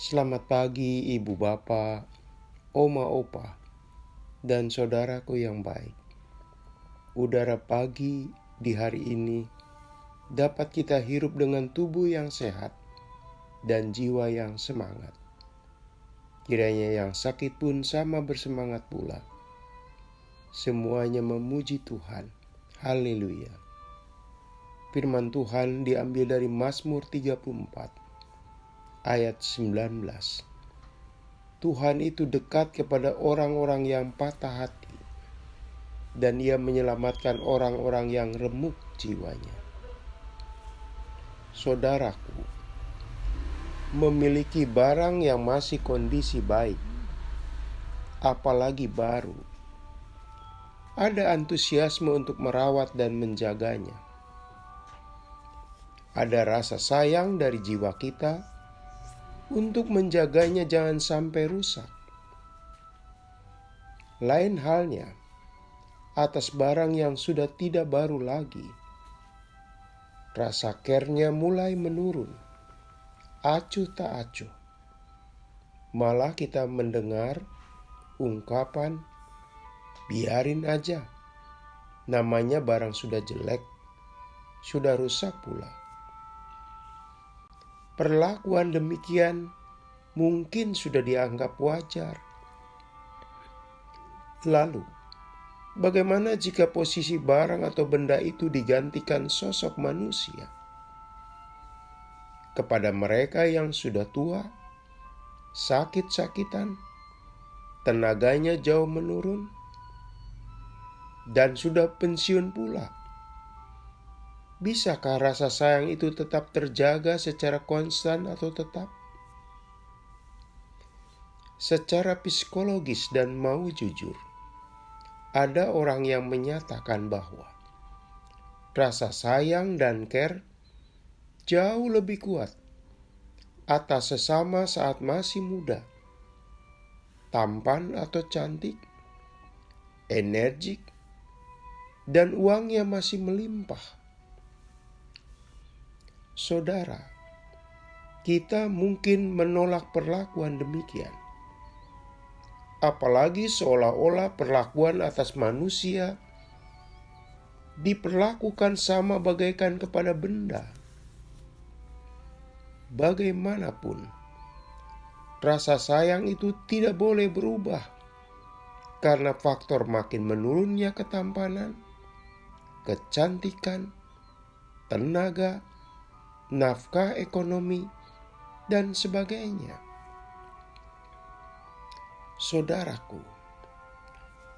Selamat pagi ibu bapak, oma opa, dan saudaraku yang baik. Udara pagi di hari ini dapat kita hirup dengan tubuh yang sehat dan jiwa yang semangat. Kiranya yang sakit pun sama bersemangat pula. Semuanya memuji Tuhan. Haleluya. Firman Tuhan diambil dari Mazmur 34 ayat 19. Tuhan itu dekat kepada orang-orang yang patah hati, dan Ia menyelamatkan orang-orang yang remuk jiwanya. Saudaraku, memiliki barang yang masih kondisi baik, apalagi baru, ada antusiasme untuk merawat dan menjaganya. Ada rasa sayang dari jiwa kita untuk menjaganya jangan sampai rusak. Lain halnya atas barang yang sudah tidak baru lagi. Rasa care-nya mulai menurun, acuh tak acuh. Malah kita mendengar ungkapan, biarin aja, namanya barang sudah jelek, sudah rusak pula. Perlakuan demikian mungkin sudah dianggap wajar. Lalu, bagaimana jika posisi barang atau benda itu digantikan sosok manusia? Kepada mereka yang sudah tua, sakit-sakitan, tenaganya jauh menurun, dan sudah pensiun pula. Bisakah rasa sayang itu tetap terjaga secara konstan atau tetap? Secara psikologis dan mau jujur, ada orang yang menyatakan bahwa rasa sayang dan care jauh lebih kuat atas sesama saat masih muda, tampan atau cantik, energik, dan uangnya masih melimpah. Saudara, kita mungkin menolak perlakuan demikian. Apalagi seolah-olah perlakuan atas manusia diperlakukan sama bagaikan kepada benda. Bagaimanapun, rasa sayang itu tidak boleh berubah karena faktor makin menurunnya ketampanan, kecantikan, tenaga, nafkah ekonomi, dan sebagainya. Saudaraku,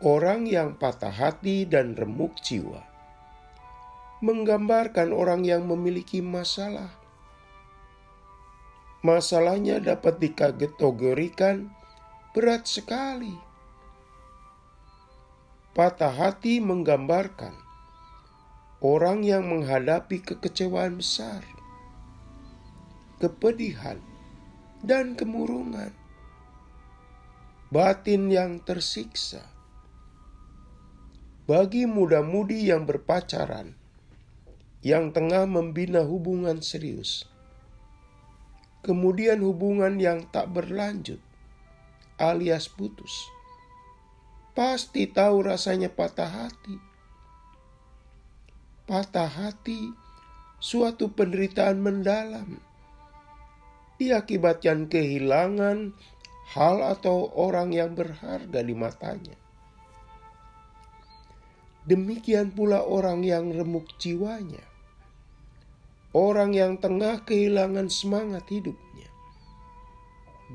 orang yang patah hati dan remuk jiwa menggambarkan orang yang memiliki masalah. Masalahnya dapat dikategorikan berat sekali. Patah hati menggambarkan orang yang menghadapi kekecewaan besar, kepedihan, dan kemurungan, batin yang tersiksa. Bagi muda-mudi yang berpacaran, yang tengah membina hubungan serius, kemudian hubungan yang tak berlanjut alias putus, pasti tahu rasanya patah hati. Patah hati suatu penderitaan mendalam, diakibatkan kehilangan hal atau orang yang berharga di matanya. Demikian pula orang yang remuk jiwanya, orang yang tengah kehilangan semangat hidupnya.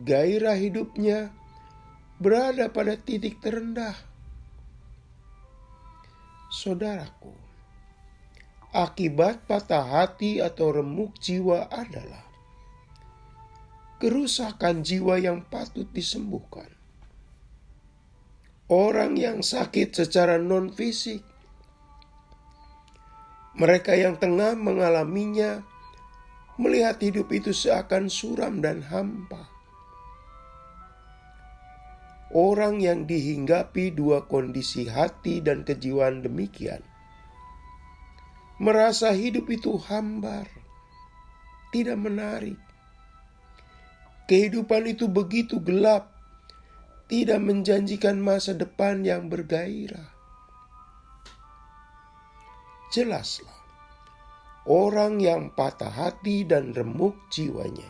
Gairah hidupnya berada pada titik terendah. Saudaraku, akibat patah hati atau remuk jiwa adalah kerusakan jiwa yang patut disembuhkan. Orang yang sakit secara non-fisik, mereka yang tengah mengalaminya, melihat hidup itu seakan suram dan hampa. Orang yang dihinggapi dua kondisi hati dan kejiwaan demikian, merasa hidup itu hambar, tidak menarik. kehidupan itu begitu gelap, tidak menjanjikan masa depan yang bergairah. Jelaslah, orang yang patah hati dan remuk jiwanya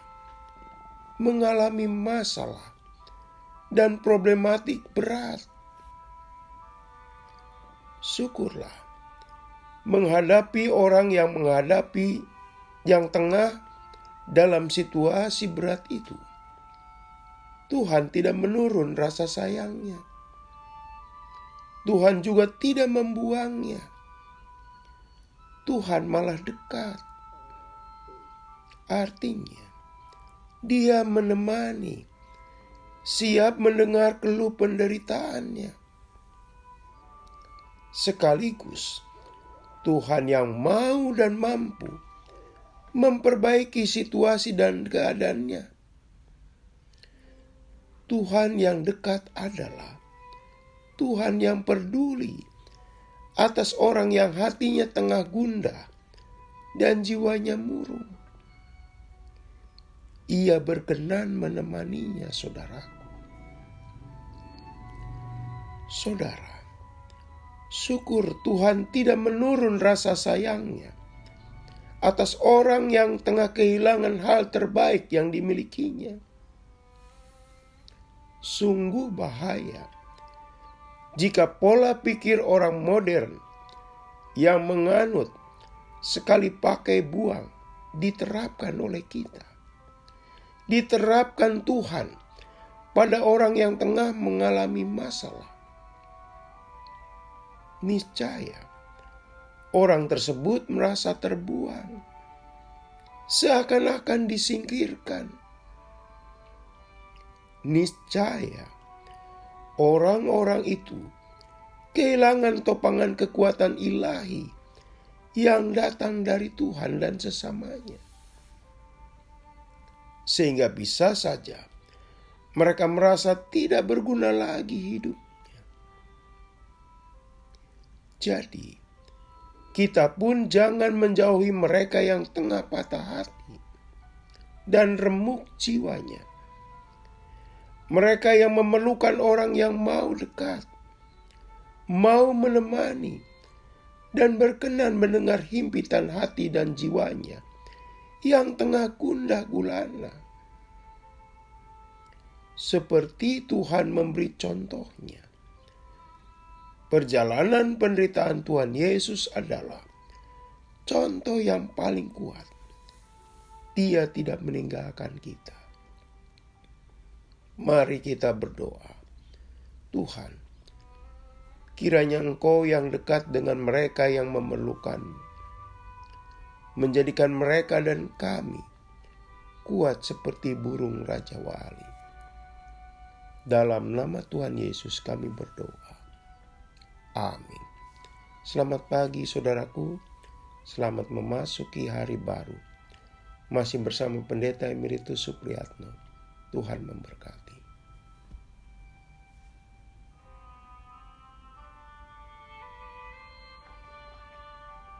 mengalami masalah dan problematik berat. Syukurlah menghadapi orang yang tengah dalam situasi berat itu. Tuhan tidak menurun rasa sayangnya. Tuhan juga tidak membuangnya. Tuhan malah dekat. Artinya, Dia menemani, siap mendengar keluh penderitaannya. Sekaligus, Tuhan yang mau dan mampu memperbaiki situasi dan keadaannya. Tuhan yang dekat adalah Tuhan yang peduli atas orang yang hatinya tengah gundah dan jiwanya murung. Ia berkenan menemaninya, saudaraku. Saudara, syukur Tuhan tidak menurun rasa sayangnya atas orang yang tengah kehilangan hal terbaik yang dimilikinya. Sungguh bahaya jika pola pikir orang modern yang menganut sekali pakai buang diterapkan oleh kita. Diterapkan Tuhan pada orang yang tengah mengalami masalah. Niscaya orang tersebut merasa terbuang, seakan-akan disingkirkan. Niscaya orang-orang itu kehilangan topangan kekuatan ilahi yang datang dari Tuhan dan sesamanya. Sehingga bisa saja mereka merasa tidak berguna lagi hidupnya. Jadi, kita pun jangan menjauhi mereka yang tengah patah hati dan remuk jiwanya. Mereka yang memerlukan orang yang mau dekat, mau menemani, dan berkenan mendengar himpitan hati dan jiwanya yang tengah gundah gulana. Seperti Tuhan memberi contohnya. Perjalanan penderitaan Tuhan Yesus adalah contoh yang paling kuat. Dia tidak meninggalkan kita. Mari kita berdoa. Tuhan, kiranya Engkau yang dekat dengan mereka yang memerlukan, menjadikan mereka dan kami kuat seperti burung Raja Wali. Dalam nama Tuhan Yesus kami berdoa. Amin. Selamat pagi saudaraku. Selamat memasuki hari baru. Masih bersama Pendeta Emeritus Supriyatno. Tuhan memberkati.